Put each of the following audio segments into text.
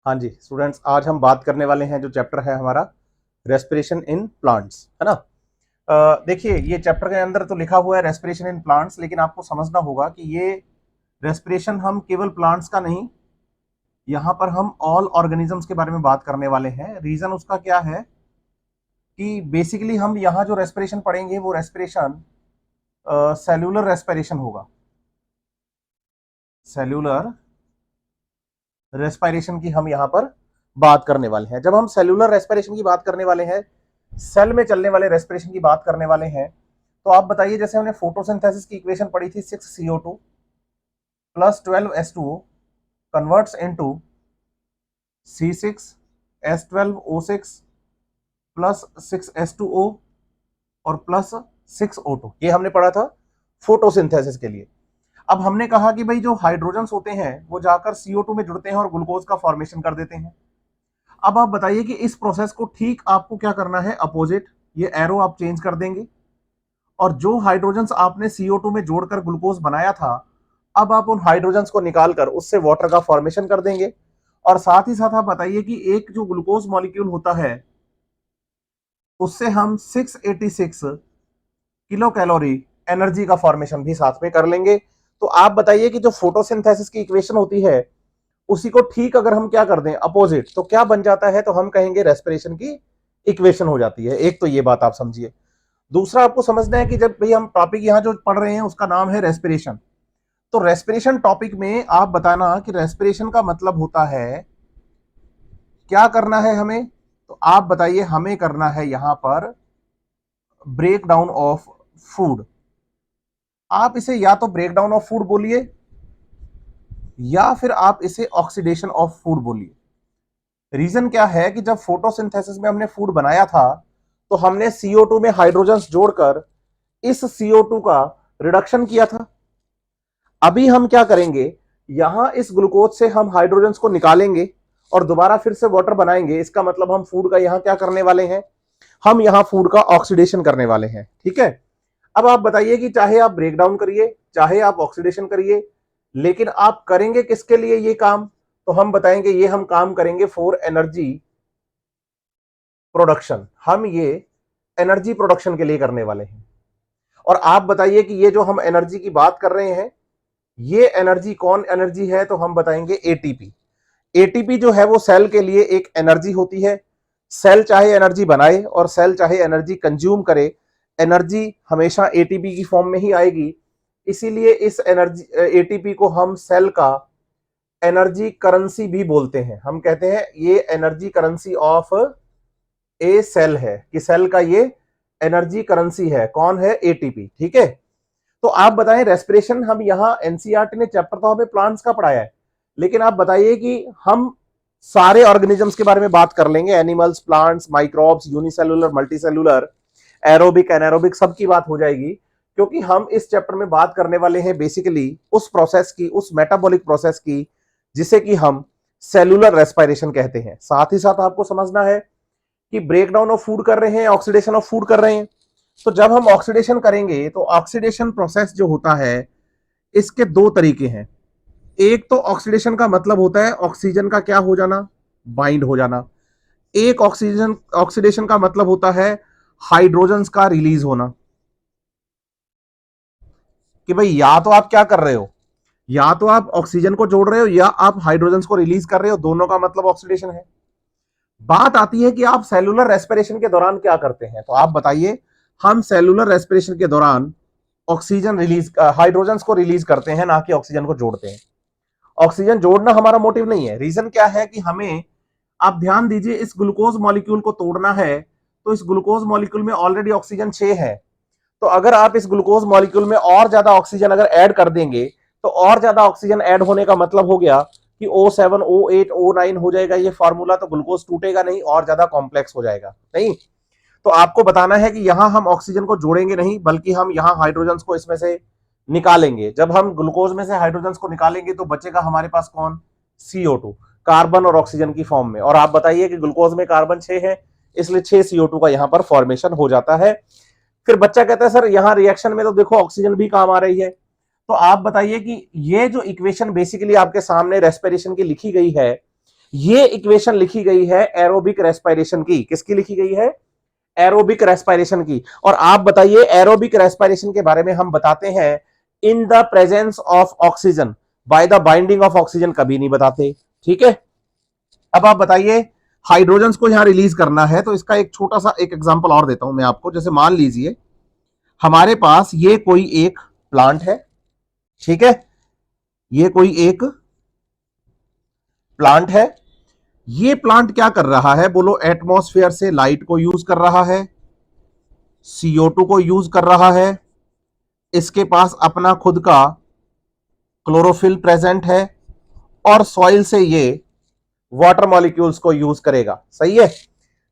हाँ जी स्टूडेंट्स, आज हम बात करने वाले हैं जो चैप्टर है हमारा रेस्पिरेशन इन प्लांट्स, है ना। देखिए ये चैप्टर के अंदर तो लिखा हुआ है रेस्पिरेशन इन प्लांट्स, लेकिन आपको समझना होगा कि ये रेस्पिरेशन हम केवल प्लांट्स का नहीं, यहाँ पर हम ऑल ऑर्गेनिजम्स के बारे में बात करने वाले हैं। रीजन उसका क्या है कि बेसिकली हम यहाँ जो रेस्पिरेशन पढ़ेंगे वो रेस्पिरेशन सेल्यूलर रेस्पिरेशन होगा। सेल्यूलर रेस्पिरेशन की हम यहाँ पर बात करने वाले हैं। जब हम सेल्यूलर रेस्पिरेशन की बात करने वाले हैं, सेल में चलने वाले रेस्पिरेशन की बात करने वाले हैं, तो आप बताइए, जैसे हमने फोटोसिंथेसिस की इक्वेशन पढ़ी थी, 6CO2 plus 12H2O converts into C6H12O6 plus 6H2O और प्लस 6O2, ये हमने पढ़ा था फोटोसिंथेसिस के लिए। अब हमने कहा कि भाई जो हाइड्रोजन्स होते हैं वो जाकर CO2 में जुड़ते हैं और ग्लूकोज का फॉर्मेशन कर देते हैं। अब आप बताइए कि इस प्रोसेस को ठीक आपको क्या करना है, अपोजिट, ये एरो आप चेंज कर देंगे और जो हाइड्रोजन्स आपने CO2 में जोड़कर ग्लूकोज बनाया था, अब आप उन हाइड्रोजन्स को निकालकर उससे वाटर का फॉर्मेशन कर देंगे। और साथ ही साथ आप बताइए कि एक जो ग्लूकोज मॉलिक्यूल होता है उससे हम 686 किलो कैलोरी एनर्जी का फॉर्मेशन भी साथ में कर लेंगे। तो आप बताइए कि जो फोटोसिंथेसिस की इक्वेशन होती है उसी को ठीक अगर हम क्या कर दें, अपोजिट, तो क्या बन जाता है, तो हम कहेंगे रेस्पिरेशन की इक्वेशन हो जाती है। एक तो ये बात आप समझिए। दूसरा आपको समझना है कि जब भाई हम टॉपिक यहां जो पढ़ रहे हैं उसका नाम है रेस्पिरेशन, तो रेस्पिरेशन टॉपिक में आप बताना कि रेस्पिरेशन का मतलब होता है क्या करना है हमें, तो आप बताइए हमें करना है यहां पर ब्रेक डाउन ऑफ फूड। आप इसे या तो ब्रेक डाउन ऑफ फूड बोलिए या फिर आप इसे ऑक्सीडेशन ऑफ फूड बोलिए। रीजन क्या है कि जब फोटोसिंथेसिस में हमने फूड बनाया था तो हमने CO2 में हाइड्रोजन्स जोड़कर इस CO2 का रिडक्शन किया था। अभी हम क्या करेंगे, यहां इस ग्लूकोज से हम हाइड्रोजन्स को निकालेंगे और दोबारा फिर से वाटर बनाएंगे। इसका मतलब हम फूड का यहां क्या करने वाले हैं, हम यहां फूड का ऑक्सीडेशन करने वाले हैं। ठीक है। अब आप बताइए कि चाहे आप ब्रेक डाउन करिए चाहे आप ऑक्सीडेशन करिए, लेकिन आप करेंगे किसके लिए ये काम, तो हम बताएंगे ये हम काम करेंगे फॉर एनर्जी प्रोडक्शन। हम ये एनर्जी प्रोडक्शन के लिए करने वाले हैं। और आप बताइए कि ये जो हम एनर्जी की बात कर रहे हैं, ये एनर्जी कौन एनर्जी है, तो हम बताएंगे एटीपी। एटीपी जो है वो सेल के लिए एक एनर्जी होती है। सेल चाहे एनर्जी बनाए और सेल चाहे एनर्जी कंज्यूम करे, एनर्जी हमेशा एटीपी की फॉर्म में ही आएगी। इसीलिए इस एनर्जी एटीपी को हम सेल का एनर्जी करेंसी भी बोलते हैं। हम कहते हैं ये energy currency of a cell है, कि सेल का ये एनर्जी करेंसी है। कौन है, एटीपी। ठीक है। तो आप बताएं, रेस्पिरेशन हम यहां एनसीईआरटी ने चैप्टर तो हमें प्लांट्स का पढ़ाया है, लेकिन आप बताइए कि हम सारे ऑर्गेनिजम्स के बारे में बात कर लेंगे, animals, plants, microbes, unicellular, multicellular, aerobic, anaerobic, सबकी बात हो जाएगी, क्योंकि हम इस चैप्टर में बात करने वाले हैं बेसिकली उस प्रोसेस की, उस मेटाबॉलिक प्रोसेस की जिसे कि हम सेलुलर रेस्पिरेशन कहते हैं। साथ ही साथ आपको समझना है कि ब्रेक डाउन ऑफ फूड कर रहे हैं, ऑक्सीडेशन ऑफ फूड कर रहे हैं। तो जब हम ऑक्सीडेशन करेंगे तो ऑक्सीडेशन प्रोसेस जो होता है इसके दो तरीके हैं। एक तो ऑक्सीडेशन का मतलब होता है ऑक्सीजन का क्या हो जाना, बाइंड हो जाना। एक ऑक्सीडेशन का मतलब होता है हाइड्रोजन्स का रिलीज होना। कि भाई या तो आप क्या कर रहे हो, या तो आप ऑक्सीजन को जोड़ रहे हो या आप हाइड्रोजन्स को रिलीज कर रहे हो, दोनों का मतलब ऑक्सीडेशन है। बात आती है कि आप सेलुलर रेस्पिरेशन के दौरान क्या करते हैं, तो आप बताइए। हम सेलुलर रेस्पिरेशन के दौरान ऑक्सीजन रिलीज, हाइड्रोजन्स को रिलीज करते हैं, ना कि ऑक्सीजन को जोड़ते हैं। ऑक्सीजन जोड़ना हमारा मोटिव नहीं है। रीजन क्या है कि हमें, आप ध्यान दीजिए, इस ग्लूकोज मॉलिक्यूल को तोड़ना है, तो इस ग्लूकोज मॉलिक्यूल में ऑलरेडी ऑक्सीजन 6 है। तो अगर आप इस ग्लूकोज मॉलिक्यूल में और ज्यादा ऑक्सीजन अगर ऐड कर देंगे, तो और ज्यादा ऑक्सीजन ऐड होने का मतलब हो गया कि O7 O8 O9 हो जाएगा ये फार्मूला, तो ग्लूकोज टूटेगा नहीं, और ज्यादा कॉम्प्लेक्स हो जाएगा नहीं। तो आपको बताना है कि यहां हम ऑक्सीजन को जोड़ेंगे नहीं, बल्कि हम यहां हाइड्रोजन को इसमें से निकालेंगे। जब हम ग्लूकोज में से हाइड्रोजन को निकालेंगे तो बचेगा हमारे पास कौन, CO2, कार्बन और ऑक्सीजन की फॉर्म में। और आप बताइए कि ग्लूकोज में कार्बन 6 है, इसलिए 6 CO2 का यहां पर फॉर्मेशन हो जाता है। फिर बच्चा कहता है सर यहां रिएक्शन में तो देखो ऑक्सीजन भी काम आ रही है। तो आप बताइए कि ये जो इक्वेशन बेसिकली आपके सामने रेस्पिरेशन की लिखी गई है, ये इक्वेशन लिखी गई है एरोबिक रेस्पिरेशन की। किसकी लिखी गई है? एरोबिक रेस्पिरेशन की। और आप बताइए, एरोबिक रेस्पिरेशन के बारे में हम बताते हैं in the presence of oxygen, by the binding of oxygen कभी नहीं बताते। ठीक है, अब आप बताइए, हाइड्रोजन को यहां रिलीज करना है तो इसका एक छोटा सा एक एग्जांपल और देता हूं मैं आपको। जैसे मान लीजिए हमारे पास ये कोई एक प्लांट है, ठीक है, ये कोई एक प्लांट है। ये प्लांट क्या कर रहा है बोलो? एटमॉस्फेयर से लाइट को यूज कर रहा है, CO2 को यूज कर रहा है, इसके पास अपना खुद का क्लोरोफिल प्रेजेंट है, और सॉइल से ये वाटर मॉलिक्यूल्स को यूज करेगा। सही है,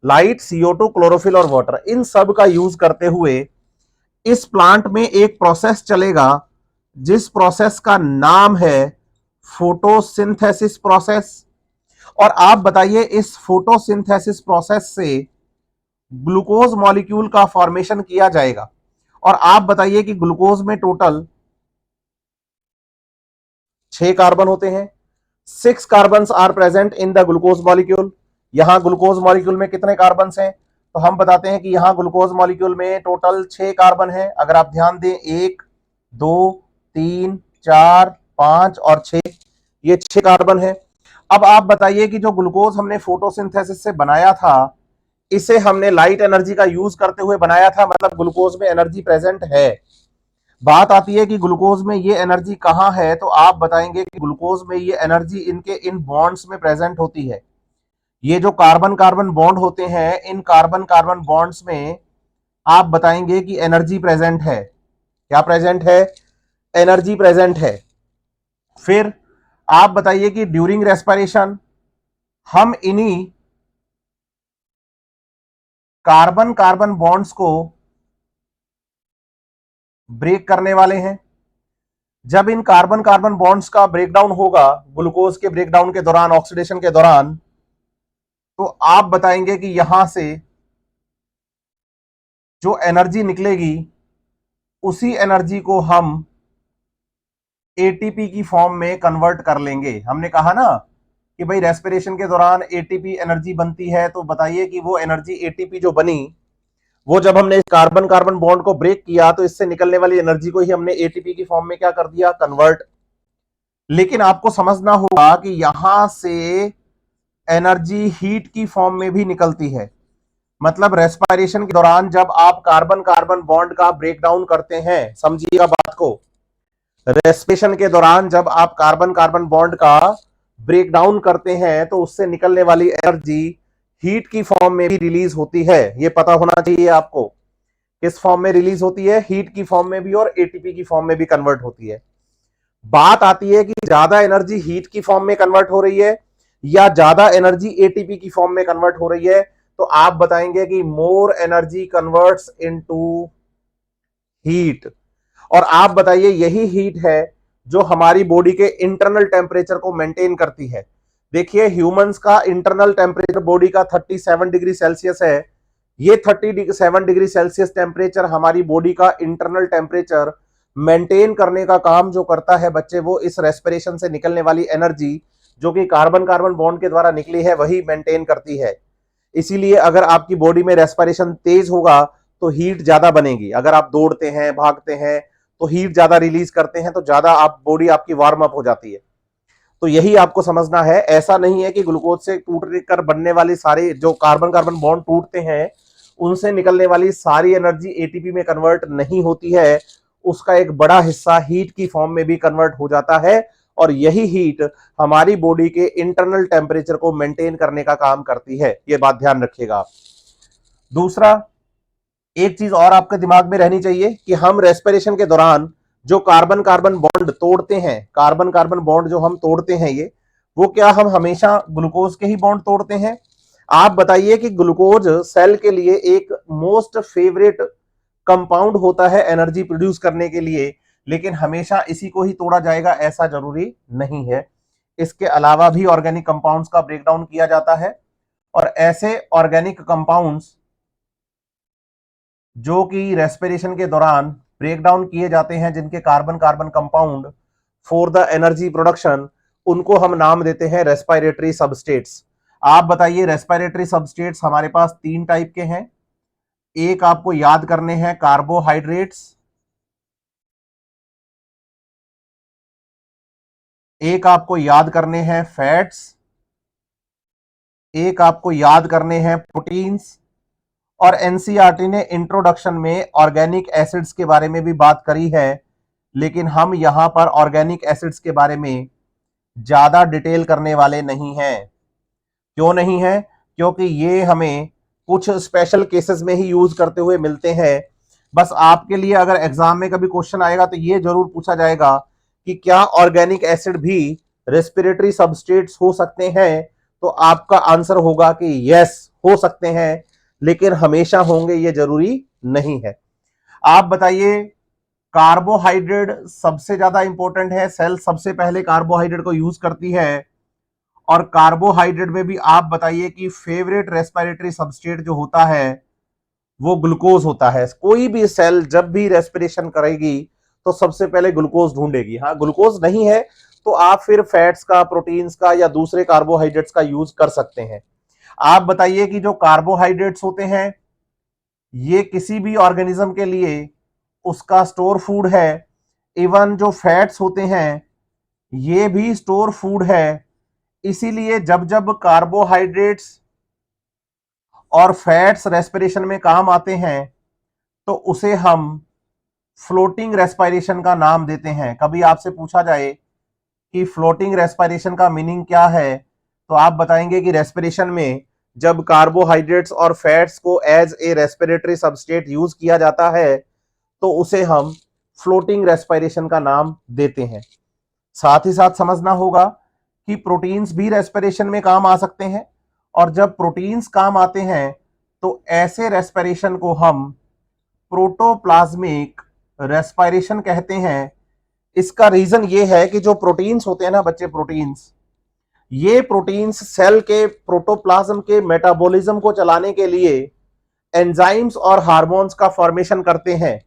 लाइट, CO2, क्लोरोफिल और वाटर, इन सब का यूज करते हुए इस प्लांट में एक प्रोसेस चलेगा जिस प्रोसेस का नाम है फोटोसिंथेसिस प्रोसेस। और आप बताइए, इस फोटोसिंथेसिस प्रोसेस से ग्लूकोज मॉलिक्यूल का फॉर्मेशन किया जाएगा। और आप बताइए कि ग्लूकोज में टोटल 6 कार्बन होते हैं। 6 carbon are present in the glucose molecule. यहां ग्लूकोज मॉलिक्यूल में कितने कार्बन हैं? तो हम बताते हैं कि यहां ग्लूकोज मॉलिक्यूल में टोटल 6 कार्बन है। अगर आप ध्यान दें, 1 2 3 4 5 और 6, ये 6 कार्बन है। अब आप बताइए कि जो ग्लूकोज हमने फोटोसिंथेसिस से बनाया था, इसे हमने लाइट एनर्जी का यूज करते हुए बनाया था, मतलब ग्लूकोज में एनर्जी प्रेजेंट है। बात आती है कि ग्लूकोज में ये एनर्जी कहां है, तो आप बताएंगे कि ग्लूकोज में ये एनर्जी इनके इन बॉन्ड्स में प्रेजेंट होती है। ये जो कार्बन कार्बन बॉन्ड होते हैं, इन कार्बन कार्बन बॉन्ड्स में आप बताएंगे कि एनर्जी प्रेजेंट है। क्या प्रेजेंट है? एनर्जी प्रेजेंट है। फिर आप बताइए कि ड्यूरिंग रेस्पिरेशन हम इन्हीं कार्बन कार्बन बॉन्ड्स को ब्रेक करने वाले हैं। जब इन कार्बन कार्बन बॉन्ड्स का ब्रेकडाउन होगा ग्लूकोज के ब्रेकडाउन के दौरान, ऑक्सीडेशन के दौरान, तो आप बताएंगे कि यहां से जो एनर्जी निकलेगी उसी एनर्जी को हम एटीपी की फॉर्म में कन्वर्ट कर लेंगे। हमने कहा ना कि भाई रेस्पिरेशन के दौरान एटीपी एनर्जी बनती है, तो बताइए कि वो एनर्जी एटीपी जो बनी, वो जब हमने कार्बन कार्बन बॉन्ड को ब्रेक किया तो इससे निकलने वाली एनर्जी को ही हमने एटीपी की फॉर्म में क्या कर दिया? कन्वर्ट। लेकिन आपको समझना होगा कि यहां से एनर्जी हीट की फॉर्म में भी निकलती है। मतलब रेस्पिरेशन के दौरान जब आप कार्बन कार्बन बॉन्ड का ब्रेकडाउन करते हैं, समझिएगा बात को, रेस्पिरेशन के दौरान जब आप कार्बन कार्बन बॉन्ड का ब्रेकडाउन करते हैं तो उससे निकलने वाली एनर्जी हीट की फॉर्म में भी रिलीज होती है। यह पता होना चाहिए आपको, किस फॉर्म में रिलीज होती है? हीट की फॉर्म में भी और एटीपी की फॉर्म में भी कन्वर्ट होती है। बात आती है कि ज्यादा एनर्जी हीट की फॉर्म में कन्वर्ट हो रही है या ज्यादा एनर्जी एटीपी की फॉर्म में कन्वर्ट हो रही है, तो आप बताएंगे कि more energy converts into heat. और आप बताइए, यही हीट है जो हमारी बॉडी के इंटरनल टेम्परेचर को मेंटेन करती है। देखिए, ह्यूमंस का इंटरनल टेम्परेचर बॉडी का 37 डिग्री सेल्सियस है। ये 37 डिग्री सेल्सियस टेम्परेचर हमारी बॉडी का इंटरनल टेम्परेचर मेंटेन करने का काम जो करता है बच्चे, वो इस रेस्पिरेशन से निकलने वाली एनर्जी जो कि कार्बन कार्बन बॉन्ड के द्वारा निकली है वही मेंटेन करती है। इसीलिए अगर आपकी बॉडी में रेस्पिरेशन तेज होगा तो हीट ज्यादा बनेगी। अगर आप दौड़ते हैं, भागते हैं, तो हीट ज्यादा रिलीज करते हैं, तो ज्यादा आप बॉडी आपकी वार्म अप हो जाती है। तो यही आपको समझना है। ऐसा नहीं है कि ग्लूकोज से टूट कर बनने वाली सारे जो कार्बन कार्बन बॉन्ड टूटते हैं उनसे निकलने वाली सारी एनर्जी एटीपी में कन्वर्ट नहीं होती है। उसका एक बड़ा हिस्सा हीट की फॉर्म में भी कन्वर्ट हो जाता है, और यही हीट हमारी बॉडी के इंटरनल टेम्परेचर को मेंटेन करने का काम करती है। यह बात ध्यान रखिएगा आप। दूसरा, एक चीज और आपके दिमाग में रहनी चाहिए कि हम रेस्पिरेशन के दौरान जो कार्बन कार्बन बॉन्ड तोड़ते हैं, कार्बन कार्बन बॉन्ड जो हम तोड़ते हैं, ये वो क्या हम हमेशा ग्लूकोज के ही बॉन्ड तोड़ते हैं? आप बताइए कि ग्लूकोज सेल के लिए एक मोस्ट फेवरेट कंपाउंड होता है एनर्जी प्रोड्यूस करने के लिए, लेकिन हमेशा इसी को ही तोड़ा जाएगा ऐसा जरूरी नहीं है। इसके अलावा भी ऑर्गेनिक कंपाउंड्स का ब्रेकडाउन किया जाता है, और ऐसे ऑर्गेनिक कंपाउंड्स जो कि रेस्पिरेशन के दौरान ब्रेकडाउन किए जाते हैं, जिनके carbon carbon compound for the energy production, उनको हम नाम देते हैं रेस्पिरेटरी सबस्टेट्स। आप बताइए, रेस्पिरेटरी सबस्टेट्स हमारे पास 3 टाइप के हैं। एक आपको याद करने हैं कार्बोहाइड्रेट्स, एक आपको याद करने हैं फैट्स, एक आपको याद करने हैं प्रोटीन्स। और एनसीईआरटी ने इंट्रोडक्शन में ऑर्गेनिक एसिड्स के बारे में भी बात करी है, लेकिन हम यहां पर ऑर्गेनिक एसिड्स के बारे में ज्यादा डिटेल करने वाले नहीं हैं। क्यों नहीं है? क्योंकि ये हमें कुछ स्पेशल केसेस में ही यूज करते हुए मिलते हैं। बस आपके लिए अगर एग्जाम में कभी क्वेश्चन आएगा तो ये जरूर पूछा जाएगा कि क्या ऑर्गेनिक एसिड भी रेस्पिरेटरी सबस्ट्रेट्स हो सकते हैं, तो आपका आंसर होगा कि यस, हो सकते हैं, लेकिन हमेशा होंगे ये जरूरी नहीं है। आप बताइए, कार्बोहाइड्रेट सबसे ज्यादा इंपॉर्टेंट है, सेल सबसे पहले कार्बोहाइड्रेट को यूज करती है, और कार्बोहाइड्रेट में भी आप बताइए कि फेवरेट रेस्पिरेटरी सबस्ट्रेट जो होता है वो ग्लूकोज होता है। कोई भी सेल जब भी रेस्पिरेशन करेगी तो सबसे पहले ग्लूकोज ढूंढेगी। हाँ, ग्लूकोज नहीं है तो आप फिर फैट्स का, प्रोटीन्स का या दूसरे कार्बोहाइड्रेट्स का यूज कर सकते हैं। आप बताइए कि जो कार्बोहाइड्रेट्स होते हैं ये किसी भी ऑर्गेनिज्म के लिए उसका स्टोर फूड है। इवन जो फैट्स होते हैं ये भी स्टोर फूड है। इसीलिए जब जब कार्बोहाइड्रेट्स और फैट्स रेस्पिरेशन में काम आते हैं तो उसे हम फ्लोटिंग रेस्पिरेशन का नाम देते हैं। कभी आपसे पूछा जाए कि फ्लोटिंग रेस्पिरेशन का मीनिंग क्या है, तो आप बताएंगे कि रेस्पिरेशन में जब कार्बोहाइड्रेट्स और फैट्स को as a respiratory substrate use किया जाता है तो उसे हम फ्लोटिंग रेस्पिरेशन का नाम देते हैं। साथ ही साथ समझना होगा कि प्रोटीन्स भी रेस्पिरेशन में काम आ सकते हैं, और जब प्रोटीन्स काम आते हैं तो ऐसे रेस्पिरेशन को हम प्रोटोप्लाज्मिक रेस्पिरेशन कहते हैं। इसका रीजन ये है कि जो प्रोटीन्स होते हैं ना बच्चे, प्रोटीन्स, ये प्रोटीन्स सेल के प्रोटोप्लाज्म के मेटाबॉलिज्म को चलाने के लिए एंजाइम्स और हार्मोन्स का फॉर्मेशन करते हैं।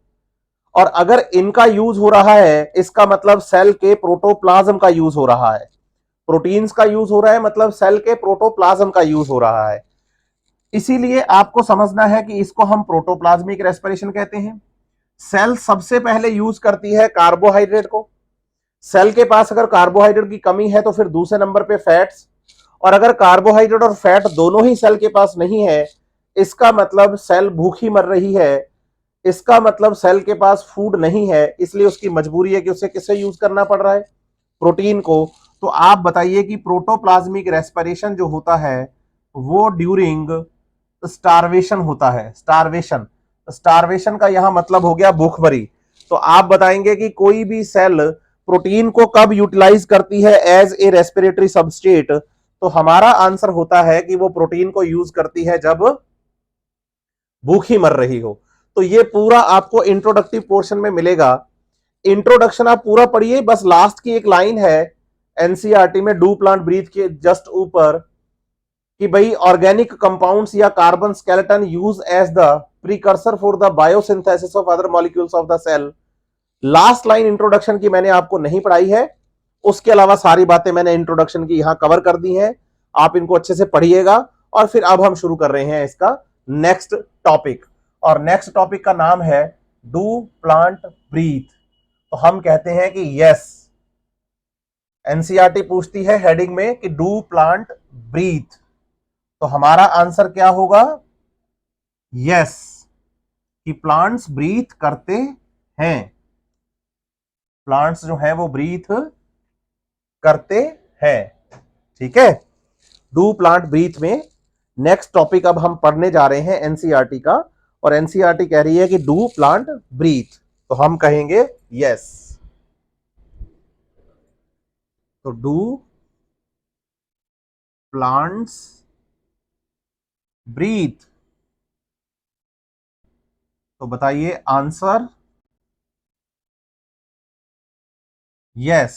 और अगर इनका यूज हो रहा है इसका मतलब सेल के प्रोटोप्लाज्म का यूज हो रहा है। प्रोटीन्स का यूज हो रहा है मतलब सेल के प्रोटोप्लाज्म का यूज हो रहा है। इसीलिए आपको समझना है कि इसको हम प्रोटोप्लाज्मिक रेस्पिरेशन कहते हैं। सेल सबसे पहले यूज करती है कार्बोहाइड्रेट को। सेल के पास अगर कार्बोहाइड्रेट की कमी है तो फिर दूसरे नंबर पे फैट्स, और अगर कार्बोहाइड्रेट और फैट दोनों ही सेल के पास नहीं है इसका मतलब सेल भूखी मर रही है। इसका मतलब सेल के पास फूड नहीं है, इसलिए उसकी मजबूरी है कि उसे किसे यूज करना पड़ रहा है, प्रोटीन को। तो आप बताइए कि प्रोटोप्लाज्मिक रेस्पिरेशन जो होता है वो ड्यूरिंग स्टारवेशन होता है। स्टारवेशन, स्टारवेशन का यहां मतलब हो गया भूखमरी। तो आप बताएंगे कि कोई भी सेल प्रोटीन को कब यूटिलाइज करती है एज ए रेस्पिरेटरी सबस्ट्रेट, तो हमारा आंसर होता है कि वो प्रोटीन को यूज करती है जब भूखी मर रही हो। तो ये पूरा आपको इंट्रोडक्टिव पोर्शन में मिलेगा। इंट्रोडक्शन आप पूरा पढ़िए, बस लास्ट की एक लाइन है एनसीईआरटी में डू प्लांट ब्रीथ के जस्ट ऊपर कि भाई ऑर्गेनिक कंपाउंड्स या carbon skeleton use as the precursor for the biosynthesis of other molecules of the cell. Last line introduction की मैंने आपको नहीं पढ़ाई है, उसके अलावा सारी बातें मैंने इंट्रोडक्शन की यहां कवर कर दी हैं। आप इनको अच्छे से पढ़िएगा। और फिर अब हम शुरू कर रहे हैं इसका नेक्स्ट टॉपिक, और नेक्स्ट टॉपिक का नाम है डू प्लांट ब्रीथ। तो हम कहते हैं कि यस, एनसीईआरटी पूछती है हेडिंग में कि डू प्लांट ब्रीथ, तो हमारा आंसर क्या होगा? यस, कि प्लांट्स ब्रीथ करते हैं। प्लांट्स जो है वो ब्रीथ करते हैं। ठीक है, डू प्लांट ब्रीथ में नेक्स्ट टॉपिक अब हम पढ़ने जा रहे हैं एनसीईआरटी का, और एनसीईआरटी कह रही है कि डू प्लांट ब्रीथ, तो हम कहेंगे यस। तो डू प्लांट्स ब्रीथ, तो बताइए आंसर यस।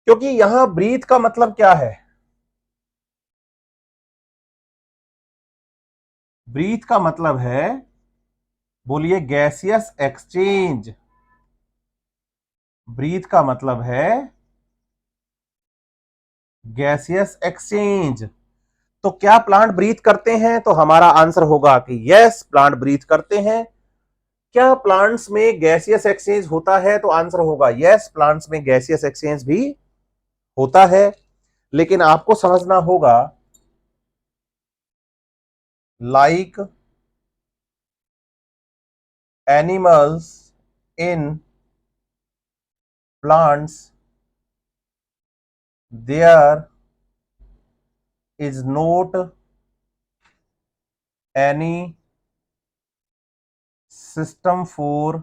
क्योंकि यहां ब्रीथ का मतलब क्या है? ब्रीथ का मतलब है, बोलिए, गैसियस एक्सचेंज। ब्रीथ का मतलब है गैसियस एक्सचेंज। तो क्या प्लांट ब्रीथ करते हैं? तो हमारा आंसर होगा कि यस, प्लांट ब्रीथ करते हैं। क्या प्लांट्स में गैसियस एक्सचेंज होता है? तो आंसर होगा यस, प्लांट्स में गैसियस एक्सचेंज भी होता है। लेकिन आपको समझना होगा, like animals in plants there is not any system for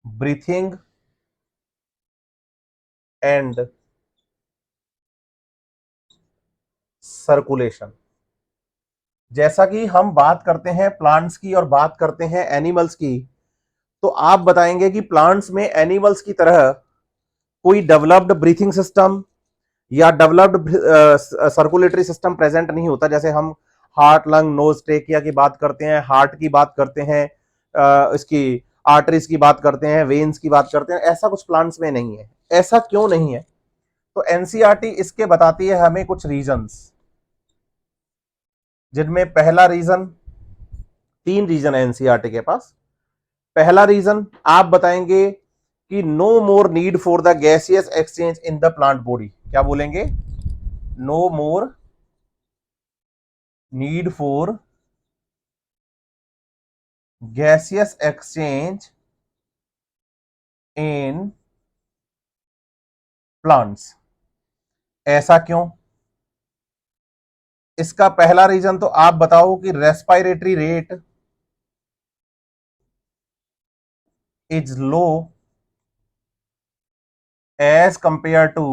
breathing and circulation. जैसा कि हम बात करते हैं प्लांट्स की और बात करते हैं एनिमल्स की, तो आप बताएंगे कि प्लांट्स में एनिमल्स की तरह कोई डेवलप्ड ब्रीथिंग सिस्टम या डेवलप्ड सर्कुलेटरी सिस्टम प्रेजेंट नहीं होता। जैसे हम हार्ट, लंग, नोज, ट्रेकिया की बात करते हैं, हार्ट की बात करते हैं, इसकी आर्टरीज की बात करते हैं, वेन्स की बात करते हैं, ऐसा कुछ प्लांट्स में नहीं है। ऐसा क्यों नहीं है? तो एनसीईआरटी इसके बताती है हमें कुछ रीजंस, जिनमें पहला रीजन, 3 रीजन है एनसीईआरटी के पास। पहला रीजन आप बताएंगे कि no more need for the gaseous exchange in the plant body. क्या बोलेंगे? No more need for gaseous exchange in plants. ऐसा क्यों? इसका पहला रीजन तो आप बताओ कि respiratory rate is low as compare to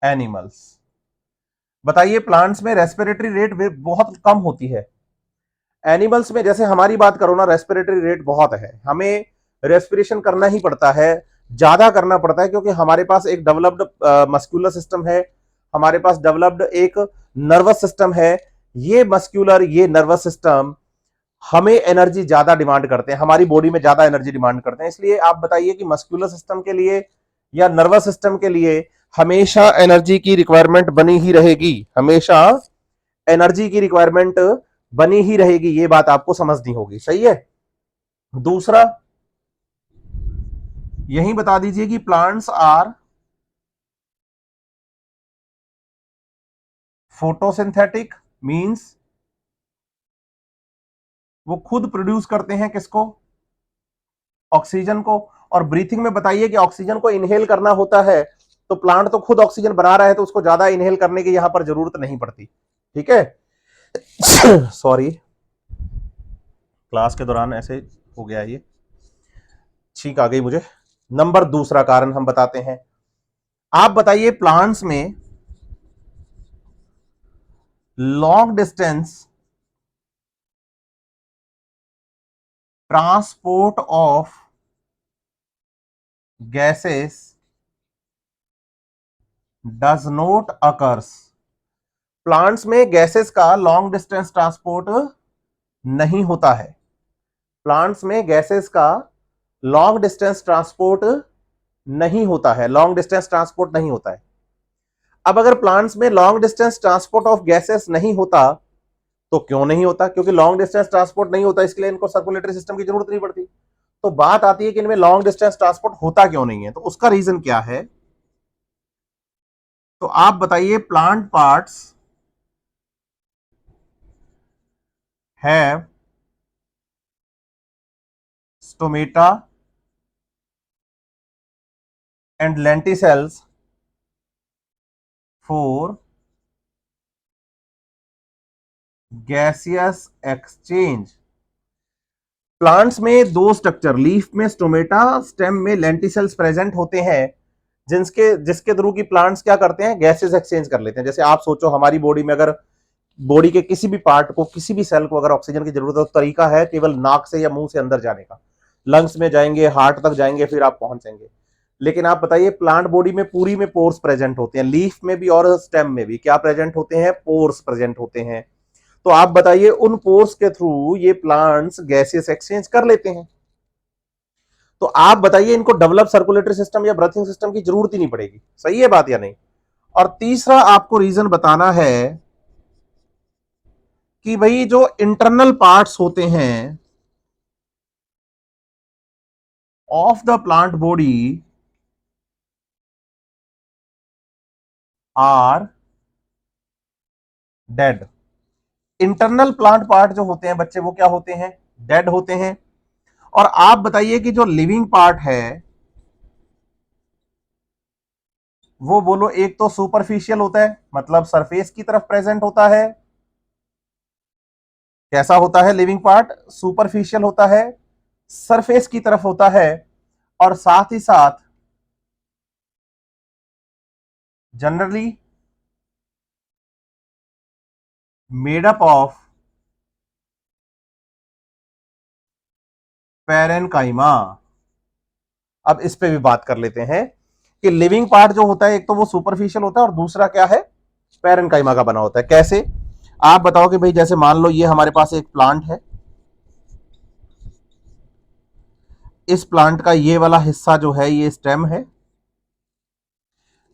animals. बताइए, प्लांट्स में रेस्पिरेटरी रेट बहुत कम होती है। एनिमल्स में जैसे हमारी बात करो ना, रेस्पिरेटरी रेट बहुत है, हमें रेस्पिरेशन करना ही पड़ता है, ज्यादा करना पड़ता है, क्योंकि हमारे पास एक डेवलप्ड मस्कुलर सिस्टम है, हमारे पास डेवलप्ड एक नर्वस सिस्टम है। ये मस्कुलर, ये नर्वस सिस्टम हमें एनर्जी ज्यादा डिमांड करते हैं, हमारी बॉडी में ज्यादा एनर्जी डिमांड करते हैं। इसलिए आप बताइए कि मस्कुलर सिस्टम के लिए या नर्वस सिस्टम के लिए हमेशा एनर्जी की रिक्वायरमेंट बनी ही रहेगी, हमेशा एनर्जी की रिक्वायरमेंट बनी ही रहेगी। ये बात आपको समझनी होगी, सही है। दूसरा, यही बता दीजिए कि प्लांट्स आर फोटोसिंथेटिक, मींस वो खुद प्रोड्यूस करते हैं किसको? ऑक्सीजन को। और ब्रीथिंग में बताइए कि ऑक्सीजन को इनहेल करना होता है, तो प्लांट तो खुद ऑक्सीजन बना रहा है, तो उसको ज्यादा इनहेल करने की यहां पर जरूरत नहीं पड़ती। ठीक है। सॉरी, क्लास के दौरान ऐसे हो गया, ये छींक आ गई मुझे। नंबर दूसरा कारण हम बताते हैं। आप बताइए, प्लांट्स में long distance transport of gases does not occurs. Plants में गैसेस का लॉन्ग डिस्टेंस ट्रांसपोर्ट नहीं होता है। प्लांट्स में गैसेस का लॉन्ग डिस्टेंस ट्रांसपोर्ट नहीं होता है, लॉन्ग डिस्टेंस ट्रांसपोर्ट नहीं होता है। अब अगर प्लांट्स में long distance transport of gases नहीं होता, तो क्यों नहीं होता? क्योंकि लॉन्ग डिस्टेंस ट्रांसपोर्ट नहीं होता, इसके लिए इनको सर्कुलेटरी सिस्टम की जरूरत नहीं पड़ती। तो बात आती है कि इनमें लॉन्ग डिस्टेंस ट्रांसपोर्ट होता क्यों नहीं है, तो उसका रीजन क्या है? तो आप बताइए, plant parts have stomata and lenticels for gaseous exchange. Plants में दो स्ट्रक्चर, लीफ में स्टोमेटा, स्टेम में लेंटिसेल्स प्रेजेंट होते हैं, जिसके जिसके थ्रू की प्लांट्स क्या करते हैं? गैसेस एक्सचेंज कर लेते हैं। जैसे आप सोचो, हमारी बॉडी में अगर बॉडी के किसी भी पार्ट को, किसी भी सेल को अगर ऑक्सीजन की जरूरत है, तो तरीका है केवल नाक से या मुंह से अंदर जाने का। लंग्स में जाएंगे, हार्ट तक जाएंगे, फिर आप पहुंचेंगे। लेकिन आप बताइए, प्लांट बॉडी में पूरी में पोर्स प्रेजेंट होते हैं, लीफ में भी और स्टेम में भी क्या प्रेजेंट होते हैं? पोर्स प्रेजेंट होते हैं। तो आप बताइए, उन पोर्स के थ्रू ये प्लांट्स गैसेस एक्सचेंज कर लेते हैं। तो आप बताइए इनको डेवलप सर्कुलेटरी सिस्टम या ब्रीथिंग सिस्टम की जरूरत ही नहीं पड़ेगी। सही है बात या नहीं? और तीसरा आपको रीजन बताना है कि भाई जो इंटरनल पार्ट्स होते हैं of the plant body are dead. Internal plant part जो होते हैं बच्चे वो क्या होते हैं? डेड होते हैं। और आप बताइए कि जो लिविंग पार्ट है वो बोलो, एक तो सुपरफिशियल होता है मतलब सरफेस की तरफ प्रेजेंट होता है। कैसा होता है लिविंग पार्ट? सुपरफिशियल होता है, सरफेस की तरफ होता है, और साथ ही साथ generally made up of parenchyma. अब इस पे भी बात कर लेते हैं कि लिविंग पार्ट जो होता है एक तो वो सुपरफिशियल होता है और दूसरा क्या है? पैरेनकाइमा का बना होता है। कैसे? आप बताओ कि भाई जैसे मान लो ये हमारे पास एक प्लांट है, इस प्लांट का ये वाला हिस्सा जो है ये स्टेम है।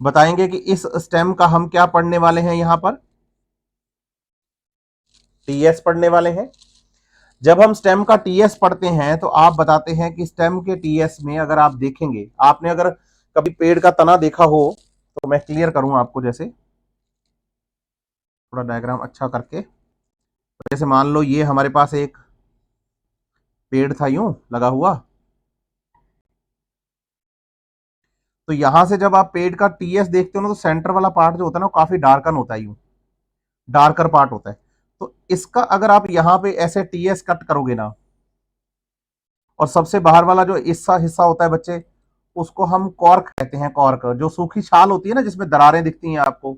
बताएंगे कि इस स्टेम का हम क्या पढ़ने वाले हैं? यहां पर टीएस पढ़ने वाले हैं। जब हम स्टेम का टीएस पढ़ते हैं तो आप बताते हैं कि स्टेम के टीएस में अगर आप देखेंगे, आपने अगर कभी पेड़ का तना देखा हो तो मैं क्लियर करूं आपको, जैसे थोड़ा डायग्राम अच्छा करके। जैसे मान लो ये हमारे पास एक पेड़ था यूं लगा हुआ, तो यहां से जब आप पेड़ का टीएस देखते हो ना तो सेंटर वाला पार्ट जो होता है ना वो काफी डार्कन होता है, यूं डार्कर पार्ट होता है। तो इसका अगर आप यहां पे ऐसे टीएस कट करोगे ना, और सबसे बाहर वाला जो हिस्सा हिस्सा होता है बच्चे, उसको हम कॉर्क कहते हैं। कॉर्क जो सूखी छाल होती है ना जिसमें दरारें दिखती हैं आपको,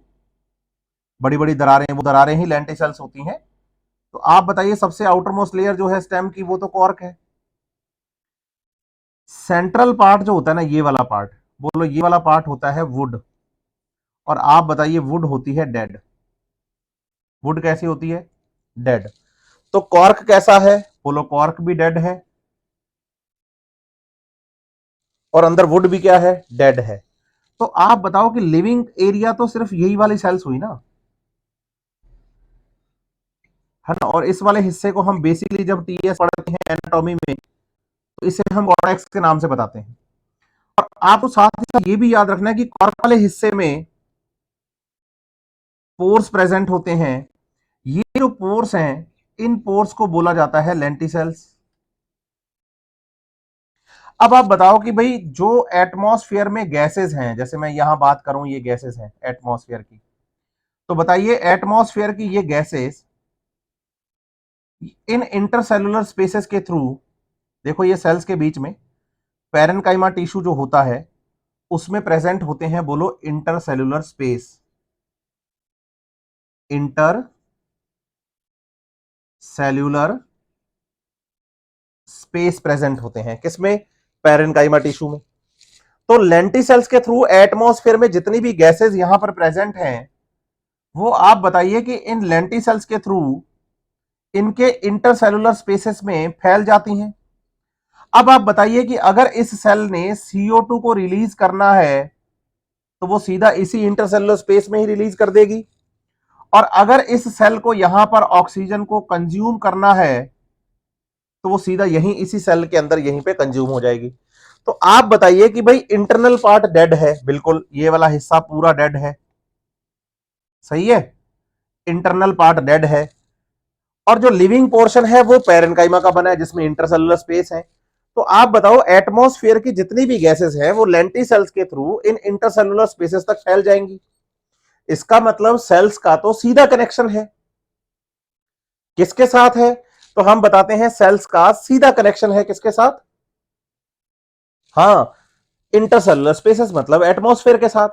बड़ी बड़ी दरारें, वो दरारें ही लेंटिसेल्स होती हैं। तो आप बताइए सबसे आउटर मोस्ट लेयर जो है स्टेम की वो तो कॉर्क है। सेंट्रल पार्ट जो होता है ना ये वाला पार्ट, बोलो ये वाला पार्ट होता है वुड। और आप बताइए वुड होती है डेड। वुड कैसी होती है? डेड। तो कॉर्क कैसा है? बोलो कॉर्क भी डेड है, और अंदर वुड भी क्या है? डेड है। तो आप बताओ कि लिविंग एरिया तो सिर्फ यही वाली सेल्स हुई ना, है ना? और इस वाले हिस्से को हम बेसिकली जब टीएस पढ़ते हैं एनाटॉमी में तो इसे हम कॉर्टेक्स के नाम से बताते हैं। और आपको साथ ही साथ ये भी याद रखना है कि कॉर्क वाले हिस्से में पोर्स प्रेजेंट होते हैं। ये जो पोर्स हैं इन पोर्स को बोला जाता है लेंटिसेल्स। अब आप बताओ कि भाई जो एटमॉस्फेयर में गैसेस हैं, जैसे मैं यहां बात करूं ये गैसेस हैं एटमॉस्फेयर की, तो बताइए एटमॉस्फेयर की ये गैसेस इन इंटरसेलुलर स्पेसेस के थ्रू, देखो ये सेल्स के बीच में पैरेनकाइमा टिश्यू जो होता है उसमें प्रेजेंट होते हैं। बोलो intercellular space. Inter cellular space present होते हैं किसमें? पैरेनकाइमा टिश्यू में। तो लेंटिसेल्स के थ्रू एटमॉस्फेयर में जितनी भी गैसेस यहां पर प्रेजेंट हैं वो आप बताइए कि इन लेंटिसेल्स के थ्रू इनके इंटरसेलुलर स्पेसेस में फैल जाती हैं। अब आप बताइए कि अगर इस सेल ने CO2 को रिलीज करना है तो वो सीधा इसी इंटरसेलुलर स्पेस में ही रिलीज कर देगी, और अगर इस सेल को यहां पर ऑक्सीजन को कंज्यूम करना है तो वो सीधा यहीं इसी सेल के अंदर यहीं पे कंज्यूम हो जाएगी। तो आप बताइए कि भाई इंटरनल पार्ट डेड है, बिल्कुल ये वाला हिस्सा पूरा डेड है। सही है, इंटरनल पार्ट डेड है। और जो लिविंग पोर्शन है वो पैरेनकाइमा का बना है जिसमें इंटरसेलुलर स्पेस है। तो आप बताओ एटमॉस्फेयर की जितनी भी गैसेस हैं वो लेंटिसेल्स के थ्रू इन इंटरसेलुलर स्पेसेस तक फैल जाएंगी। इसका मतलब सेल्स का तो सीधा कनेक्शन है। किसके साथ है? तो हम बताते हैं सेल्स का सीधा कनेक्शन है किसके साथ? हाँ, इंटरसेलुलर स्पेसेस मतलब एटमॉस्फेयर के साथ।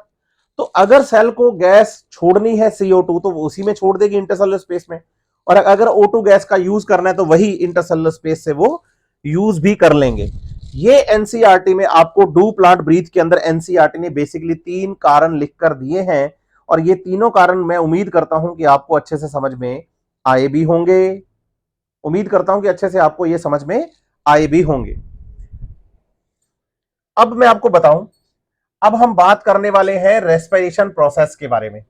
तो अगर सेल को गैस छोड़नी है CO2 तो वो उसी में छोड़ देगी इंटरसेलुलर स्पेस में, और अगर O2 गैस का यूज करना है तो वही इंटरसेलुलर स्पेस से वो यूज भी कर लेंगे। ये एनसीईआरटी में आपको डू प्लांट ब्रीथ के अंदर एनसीईआरटी ने बेसिकली 3 कारण लिखकर दिए हैं, और ये तीनों कारण मैं उम्मीद करता हूं कि आपको अच्छे से समझ में आए भी होंगे। उम्मीद करता हूं कि अच्छे से आपको ये समझ में आए भी होंगे। अब मैं आपको बताऊं, अब हम बात करने वाले हैं रेस्पिरेशन प्रोसेस के बारे में।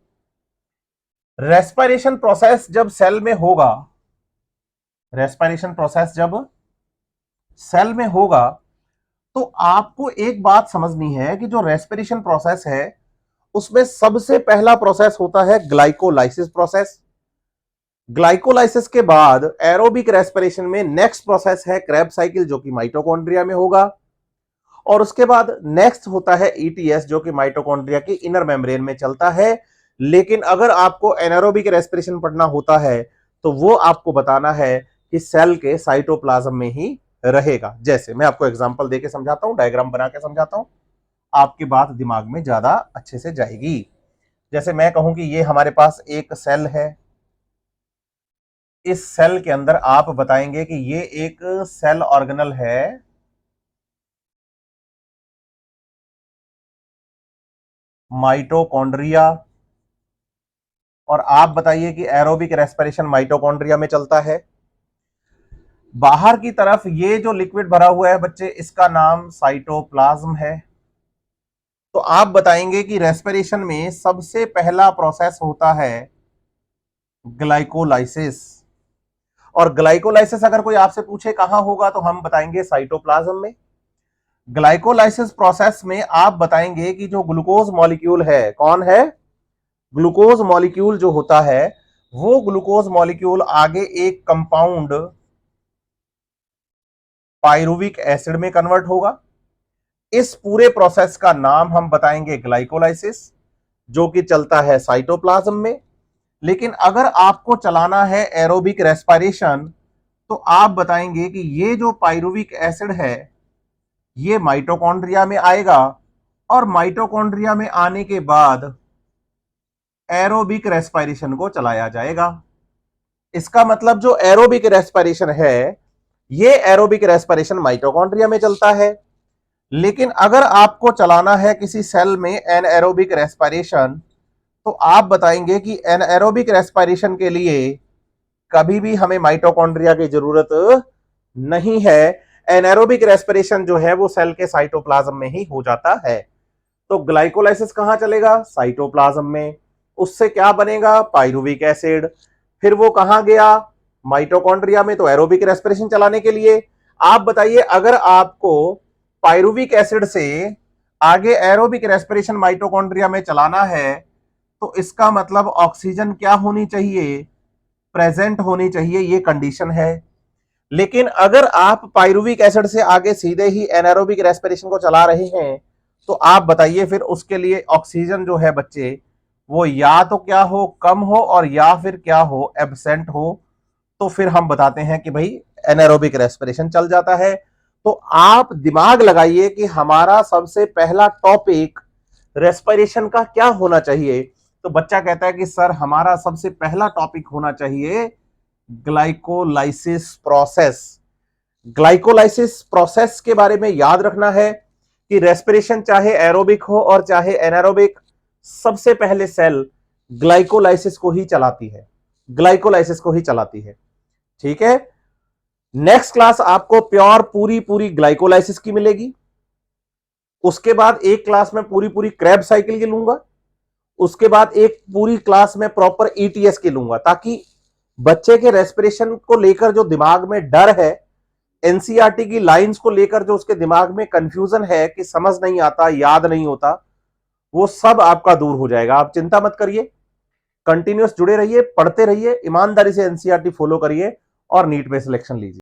रेस्पिरेशन प्रोसेस जब सेल में होगा, रेस्पिरेशन प्रोसेस जब सेल में होगा, तो आपको एक बात समझनी है कि जो रेस्पिरेशन प्रोसेस है उसमें सबसे पहला प्रोसेस होता है ग्लाइकोलाइसिस प्रोसेस। ग्लाइकोलाइसिस के बाद एरोबिक रेस्पिरेशन में नेक्स्ट प्रोसेस है क्रेब साइकिल, जो कि माइटोकॉन्ड्रिया में होगा। और उसके बाद नेक्स्ट होता है ईटीएस, जो कि माइटोकॉन्ड्रिया की इनर मेम्ब्रेन में चलता है। लेकिन अगर आपको एनारोबिक रेस्पिरेशन पढ़ना होता है तो वो आपको बताना है कि सेल के साइटोप्लाज्म में ही रहेगा। जैसे मैं आपको एग्जांपल देके समझाता हूं, डायग्राम बना के समझाता हूं, आपकी बात दिमाग में ज्यादा अच्छे से जाएगी। जैसे मैं कहूं कि ये हमारे पास एक सेल है, इस सेल के अंदर आप बताएंगे कि ये एक सेल ऑर्गेनल है, माइटोकॉन्ड्रिया। और आप बताइए कि एरोबिक रेस्पिरेशन माइटोकॉन्ड्रिया में चलता है। बाहर की तरफ ये जो लिक्विड भरा हुआ है बच्चे, इसका नाम साइटोप्लाज्म है। तो आप बताएंगे कि रेस्पिरेशन में सबसे पहला प्रोसेस होता है ग्लाइकोलाइसिस। और ग्लाइकोलाइसिस अगर कोई आपसे पूछे कहां होगा तो हम बताएंगे साइटोप्लाज्म में। ग्लाइकोलाइसिस प्रोसेस में आप बताएंगे कि जो ग्लूकोज मॉलिक्यूल है, कौन है, ग्लूकोज मॉलिक्यूल जो होता है, वो ग्लूकोज मॉलिक्यूल आगे एक कंपाउंड पायरुविक एसिड में कन्वर्ट होगा। इस पूरे प्रोसेस का नाम हम बताएंगे ग्लाइकोलाइसिस, जो कि चलता है साइटोप्लाज्म में। लेकिन अगर आपको चलाना है एरोबिक रेस्पिरेशन तो आप बताएंगे कि ये जो पायरुविक एसिड है ये माइटोकॉन्ड्रिया में आएगा, और माइटोकॉन्ड्रिया में आने के बाद एरोबिक रेस्पिरेशन को चलाया जाएगा। इसका मतलब जो एरोबिक रेस्पिरेशन है, ये एरोबिक रेस्पिरेशन माइटोकॉन्ड्रिया में चलता है। लेकिन अगर आपको चलाना है किसी सेल में एनएरोबिक रेस्पिरेशन तो आप बताएंगे कि एनएरोबिक रेस्पिरेशन के लिए कभी भी हमें माइटोकॉन्ड्रिया की जरूरत नहीं है। एनएरोबिक रेस्पिरेशन जो है वो सेल के साइटोप्लाज्म में ही हो जाता है। तो ग्लाइकोलाइसिस कहां चलेगा, साइटोप्लाज्म में। उससे क्या बनेगा, पायरुविक एसिड। फिर वो कहां गया, माइटोकॉन्ड्रिया में, तो एरोबिक रेस्पिरेशन चलाने के लिए। आप बताइए अगर आपको पायरुविक एसिड से आगे एरोबिक रेस्पिरेशन माइटोकॉन्ड्रिया में चलाना है तो इसका मतलब ऑक्सीजन क्या होनी चाहिए, प्रेजेंट होनी चाहिए, ये कंडीशन है। लेकिन अगर आप पायरुविक एसिड से आगे सीधे ही एनारोबिक रेस्पिरेशन को चला रहे हैं तो आप बताइए फिर उसके लिए ऑक्सीजन जो है बच्चे, वो या तो क्या हो, कम हो, और या फिर क्या हो, एब्सेंट हो। तो फिर हम बताते हैं कि भाई एनारोबिक रेस्पिरेशन चल जाता है। तो आप दिमाग लगाइए कि हमारा सबसे पहला टॉपिक रेस्पिरेशन का क्या होना चाहिए। तो बच्चा कहता है कि सर हमारा सबसे पहला टॉपिक होना चाहिए ग्लाइकोलाइसिस प्रोसेस। ग्लाइकोलाइसिस प्रोसेस के बारे में याद रखना है कि रेस्पिरेशन चाहे एरोबिक हो और चाहे एनारोबिक, सबसे पहले सेल ग्लाइकोलाइसिस को ही चलाती है, ग्लाइकोलाइसिस को ही चलाती है। ठीक है, नेक्स्ट क्लास आपको प्योर पूरी पूरी ग्लाइकोलाइसिस की मिलेगी। उसके बाद एक क्लास में पूरी पूरी क्रेब साइकिल की लूंगा। उसके बाद एक पूरी क्लास में प्रॉपर ईटीएस की लूंगा, ताकि बच्चे के रेस्पिरेशन को लेकर जो दिमाग में डर है, एनसीईआरटी की लाइंस को लेकर जो उसके दिमाग में कंफ्यूजन है कि समझ नहीं आता, याद नहीं होता, वो सब आपका दूर हो जाएगा। आप चिंता मत करिए, कंटिन्यूअस जुड़े रहिए, पढ़ते रहिए, ईमानदारी से एनसीईआरटी फॉलो करिए और नीट में सिलेक्शन लीजिए।